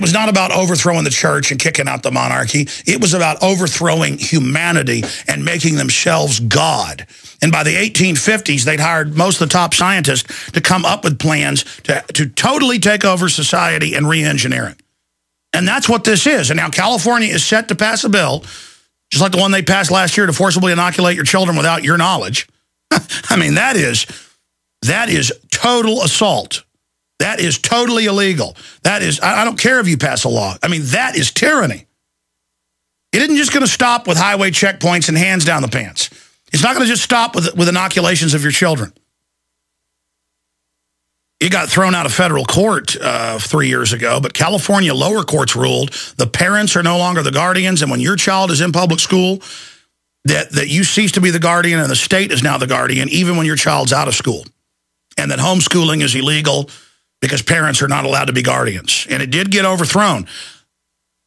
it was not about overthrowing the church and kicking out the monarchy. It was about overthrowing humanity and making themselves God. And by the 1850s, they'd hired most of the top scientists to come up with plans to totally take over society and re-engineer it. And that's what this is. And now California is set to pass a bill, just like the one they passed last year, to forcibly inoculate your children without your knowledge. I mean, that is total assault. That is totally illegal. That is, I don't care if you pass a law. I mean, that is tyranny. It isn't just going to stop with highway checkpoints and hands down the pants. It's not going to just stop with inoculations of your children. It got thrown out of federal court 3 years ago, but California lower courts ruled the parents are no longer the guardians, and when your child is in public school, that you cease to be the guardian and the state is now the guardian, even when your child's out of school. And that homeschooling is illegal because parents are not allowed to be guardians. And it did get overthrown.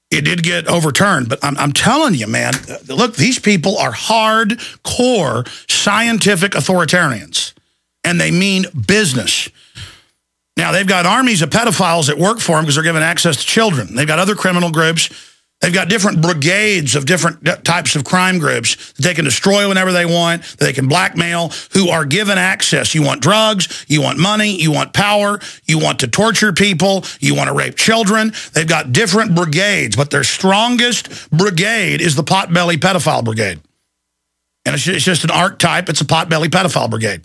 It did get overturned. But I'm telling you, man, look, these people are hardcore scientific authoritarians. And they mean business. Now, they've got armies of pedophiles that work for them because they're given access to children. They've got other criminal groups. They've got different brigades of different types of crime groups that they can destroy whenever they want, that they can blackmail, who are given access. You want drugs, you want money, you want power, you want to torture people, you want to rape children. They've got different brigades, but their strongest brigade is the potbelly pedophile brigade. And it's just an archetype. It's a potbelly pedophile brigade.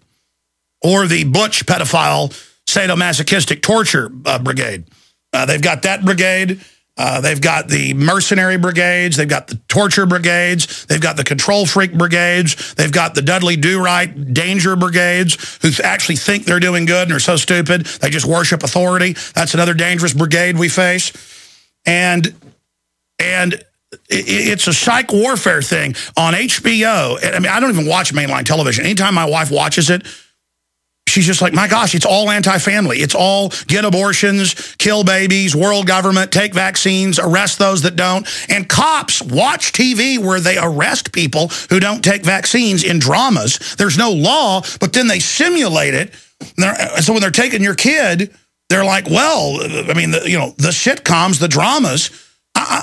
Or the butch pedophile sadomasochistic torture brigade. They've got that brigade. They've got the mercenary brigades. They've got the torture brigades. They've got the control freak brigades. They've got the Dudley Do-Right danger brigades who actually think they're doing good and are so stupid they just worship authority. That's another dangerous brigade we face. And it's a psych warfare thing on HBO. I mean, I don't even watch mainline television. Anytime my wife watches it, she's just like, my gosh, it's all anti-family. It's all get abortions, kill babies, world government, take vaccines, arrest those that don't. And cops watch TV where they arrest people who don't take vaccines in dramas. There's no law, but then they simulate it. So when they're taking your kid, they're like, well, I mean, the sitcoms, the dramas.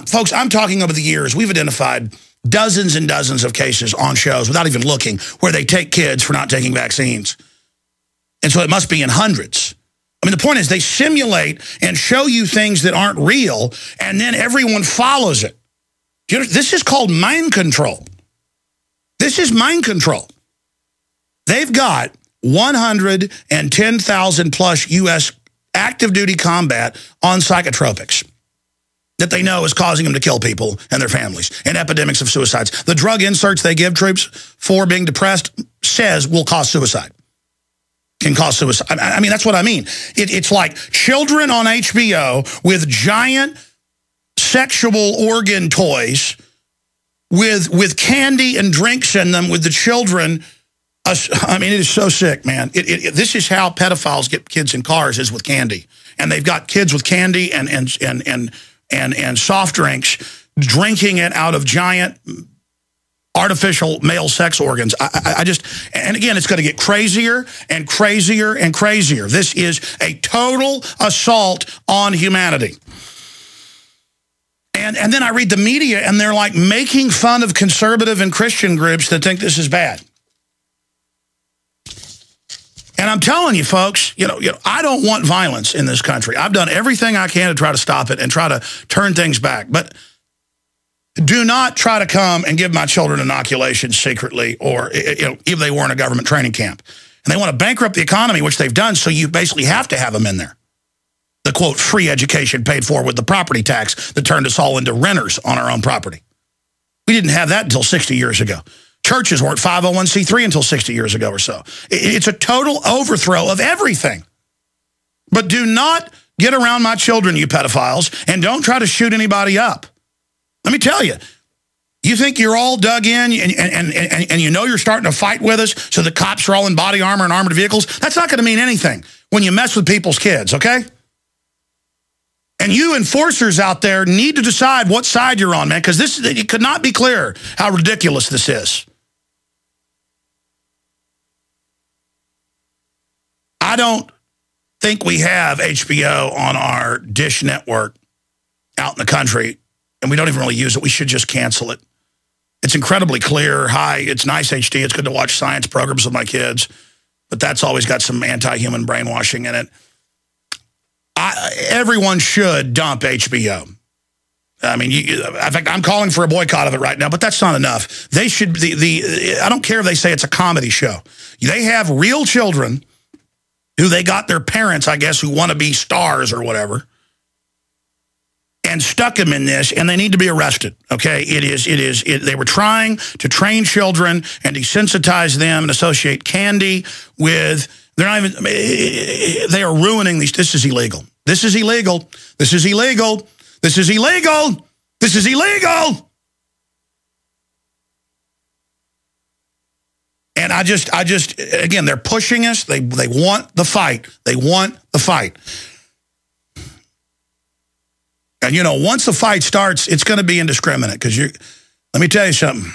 Folks, I'm talking over the years. We've identified dozens and dozens of cases on shows without even looking where they take kids for not taking vaccines. And so it must be in hundreds. I mean, the point is they simulate and show you things that aren't real, and then everyone follows it. This is called mind control. This is mind control. They've got 110,000 plus U.S. active duty combat on psychotropics that they know is causing them to kill people and their families, and epidemics of suicides. The drug inserts they give troops for being depressed says will cause suicide. Can cause suicide. I mean, that's what I mean. It's like children on HBO with giant sexual organ toys with candy and drinks in them with the children. I mean, it is so sick, man. This is how pedophiles get kids in cars, is with candy. And they've got kids with candy and soft drinks, drinking it out of giant artificial male sex organs. And again, it's going to get crazier and crazier and crazier. This is a total assault on humanity. And then I read the media, and they're like making fun of conservative and Christian groups that think this is bad. And I'm telling you, folks, I don't want violence in this country. I've done everything I can to try to stop it and try to turn things back. But do not try to come and give my children inoculations secretly, or if they were in a government training camp. And they want to bankrupt the economy, which they've done, so you basically have to have them in there. The, quote, free education paid for with the property tax that turned us all into renters on our own property. We didn't have that until 60 years ago. Churches weren't 501c3 until 60 years ago or so. It's a total overthrow of everything. But do not get around my children, you pedophiles, and don't try to shoot anybody up. Let me tell you, you think you're all dug in and you know you're starting to fight with us, so the cops are all in body armor and armored vehicles? That's not going to mean anything when you mess with people's kids, okay? And you enforcers out there need to decide what side you're on, man, because it could not be clearer how ridiculous this is. I don't think we have HBO on our Dish network out in the country, and we don't even really use it. We should just cancel it. It's incredibly clear. Hi, it's nice HD. It's good to watch science programs with my kids, but that's always got some anti-human brainwashing in it. Everyone should dump HBO. I mean, in fact, I'm calling for a boycott of it right now, but that's not enough. They should, I don't care if they say it's a comedy show. They have real children who they got their parents, I guess, who want to be stars or whatever, and stuck them in this, and they need to be arrested, okay? They were trying to train children and desensitize them and associate candy with, they are ruining these. This is illegal. This is illegal. This is illegal. This is illegal. This is illegal. And I just, again, they're pushing us. They want the fight. They want the fight. And, you know, once the fight starts, it's going to be indiscriminate. Because let me tell you something.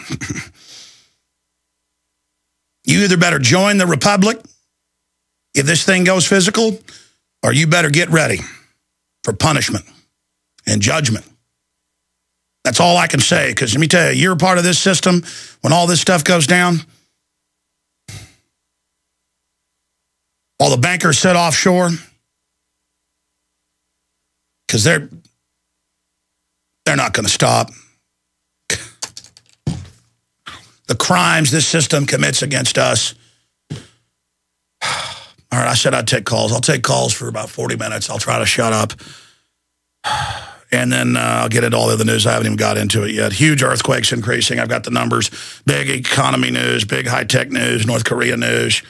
You either better join the Republic if this thing goes physical, or you better get ready for punishment and judgment. That's all I can say, because let me tell you, you're a part of this system. When all this stuff goes down, all the bankers sit offshore, because they're not going to stop. The crimes this system commits against us. All right, I said I'd take calls. I'll take calls for about 40 minutes. I'll try to shut up. And then I'll get into all the other news. I haven't even got into it yet. Huge earthquakes increasing. I've got the numbers. Big economy news, big high-tech news, North Korea news.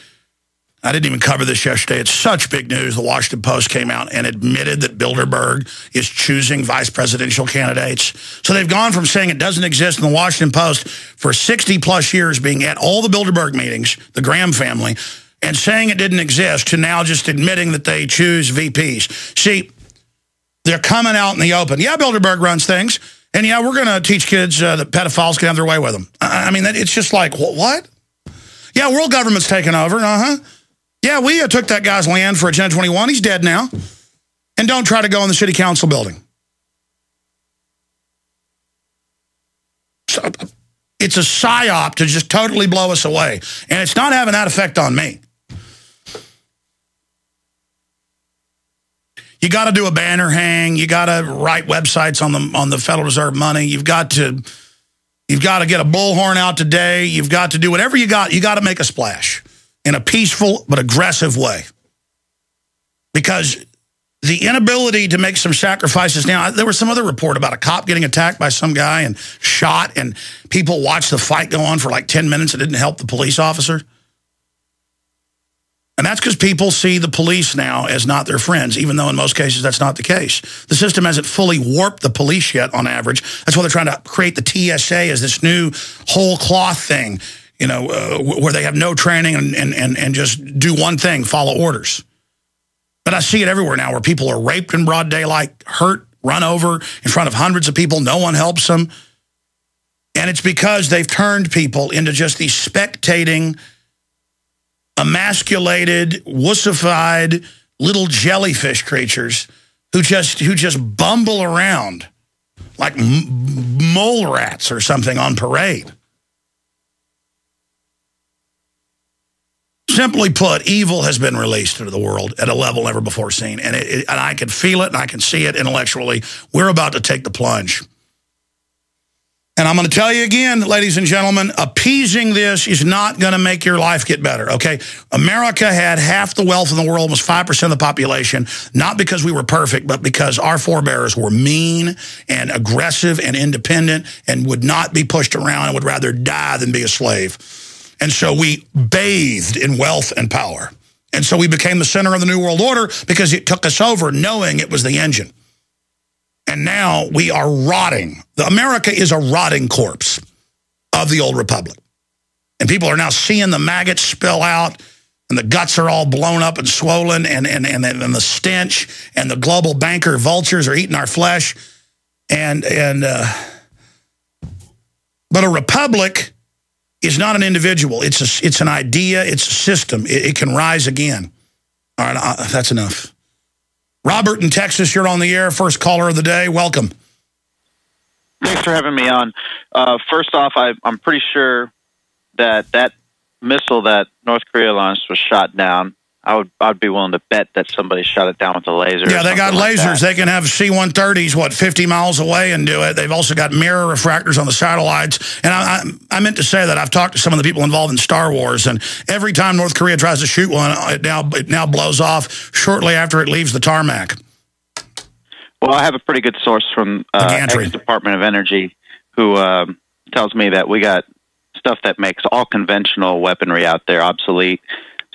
I didn't even cover this yesterday. It's such big news. The Washington Post came out and admitted that Bilderberg is choosing vice presidential candidates. So they've gone from saying it doesn't exist in the Washington Post for 60-plus years, being at all the Bilderberg meetings, the Graham family, and saying it didn't exist, to now just admitting that they choose VPs. See, they're coming out in the open. Yeah, Bilderberg runs things. And yeah, we're going to teach kids that pedophiles can have their way with them. I mean, it's just like, what? Yeah, world government's taking over. Yeah, we took that guy's land for Agenda 21. He's dead now. And don't try to go in the city council building. So, it's a psyop to just totally blow us away. And it's not having that effect on me. You got to do a banner hang. You got to write websites on the Federal Reserve money. You've got to get a bullhorn out today. You've got to do whatever you got. You got to make a splash in a peaceful but aggressive way. Because the inability to make some sacrifices now, there was some other report about a cop getting attacked by some guy and shot, and people watched the fight go on for like 10 minutes. It didn't help the police officer. And that's because people see the police now as not their friends, even though in most cases that's not the case. The system hasn't fully warped the police yet on average. That's why they're trying to create the TSA as this new whole cloth thing, you know, where they have no training and just do one thing, follow orders. But I see it everywhere now where people are raped in broad daylight, hurt, run over in front of hundreds of people. No one helps them. And it's because they've turned people into just these spectating, emasculated, wussified little jellyfish creatures who just bumble around like mole rats or something on parade. Simply put, evil has been released into the world at a level never before seen. And I can feel it and I can see it intellectually. We're about to take the plunge. And I'm going to tell you again, ladies and gentlemen, appeasing this is not going to make your life get better, okay? America had half the wealth in the world, was 5% of the population, not because we were perfect, but because our forebears were mean and aggressive and independent and would not be pushed around and would rather die than be a slave. And so we bathed in wealth and power. And so we became the center of the New World Order because it took us over knowing it was the engine. And now we are rotting. America is a rotting corpse of the old republic. And people are now seeing the maggots spill out, and the guts are all blown up and swollen, and the stench, and the global banker vultures are eating our flesh. But a republic is not an individual. It's an idea. It's a system. It can rise again. All right, that's enough. Robert in Texas, you're on the air. First caller of the day. Welcome. Thanks for having me on. First off, I'm pretty sure that missile that North Korea launched was shot down. I'd be willing to bet that somebody shot it down with a laser. Yeah, they got lasers. They can have C-130s, 50 miles away and do it. They've also got mirror refractors on the satellites. And I meant to say that I've talked to some of the people involved in Star Wars, and every time North Korea tries to shoot one, it now blows off shortly after it leaves the tarmac. Well, I have a pretty good source from ex-Department of Energy who tells me that we got stuff that makes all conventional weaponry out there obsolete.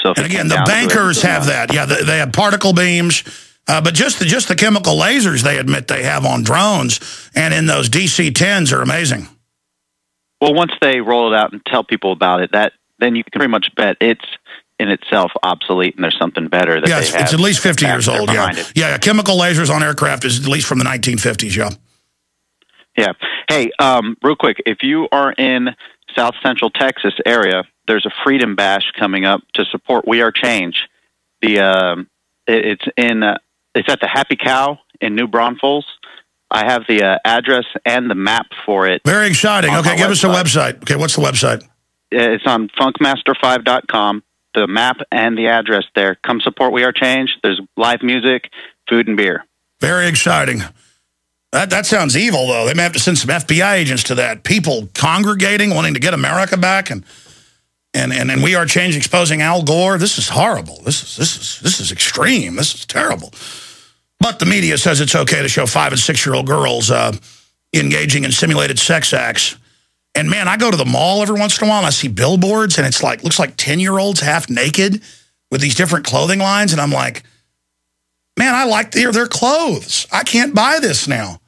So and again, the bankers have that. Yeah, they have particle beams, but just the chemical lasers they admit they have on drones and in those DC-10s are amazing. Well, once they roll it out and tell people about it, then you can pretty much bet it's in itself obsolete and there's something better that they have. It's at least 50 years old, yeah. Chemical lasers on aircraft is at least from the 1950s, yeah. Yeah. Hey, real quick, if you are in South Central Texas area, there's a Freedom Bash coming up to support We Are Change. It's at the Happy Cow in New Braunfels. I have the address and the map for it. Very exciting. Okay, give us a website. Okay, what's the website? It's on funkmaster5.com. The map and the address there. Come support We Are Change. There's live music, food, and beer. Very exciting. That sounds evil, though. They may have to send some FBI agents to that. People congregating, wanting to get America back, and We Are Change exposing Al Gore. This is horrible. This is extreme. This is terrible. But the media says it's okay to show 5- and 6-year-old girls engaging in simulated sex acts. And man, I go to the mall every once in a while and I see billboards and it's looks like 10-year-olds half naked with these different clothing lines. And I'm like, man, I like their clothes. I can't buy this now.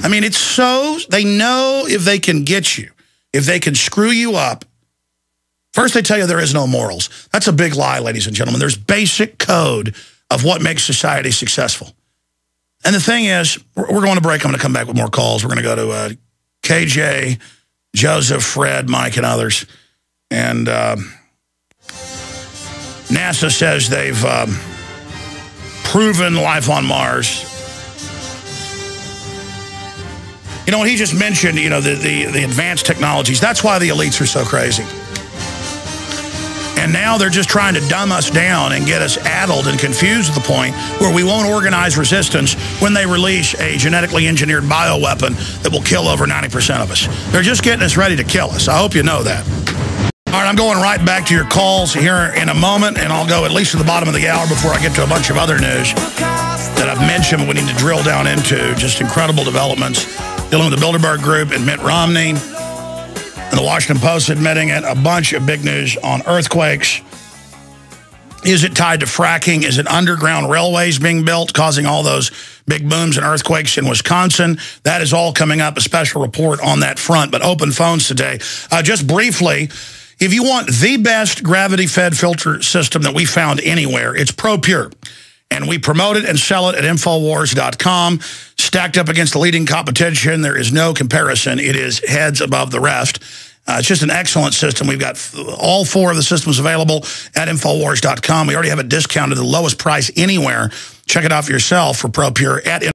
I mean, it's so, they know if they can get you, if they can screw you up. First, they tell you there is no morals. That's a big lie, ladies and gentlemen. There's basic code of what makes society successful. And the thing is, we're going to break. I'm going to come back with more calls. We're going to go to KJ, Joseph, Fred, Mike, and others. And NASA says they've proven life on Mars. You know, what he just mentioned, you know, the advanced technologies. That's why the elites are so crazy. And now they're just trying to dumb us down and get us addled and confused to the point where we won't organize resistance when they release a genetically engineered bioweapon that will kill over 90% of us. They're just getting us ready to kill us. I hope you know that. All right, I'm going right back to your calls here in a moment, and I'll go at least to the bottom of the hour before I get to a bunch of other news that I've mentioned we need to drill down into. Just incredible developments dealing with the Bilderberg Group and Mitt Romney. And the Washington Post admitting it, a bunch of big news on earthquakes. Is it tied to fracking? Is it underground railways being built, causing all those big booms and earthquakes in Wisconsin? That is all coming up, a special report on that front. But open phones today. Just briefly, if you want the best gravity-fed filter system that we found anywhere, it's ProPure. And we promote it and sell it at Infowars.com. Stacked up against the leading competition, there is no comparison. It is heads above the rest. It's just an excellent system. We've got all 4 of the systems available at Infowars.com. We already have it discounted to the lowest price anywhere. Check it out for yourself for ProPure at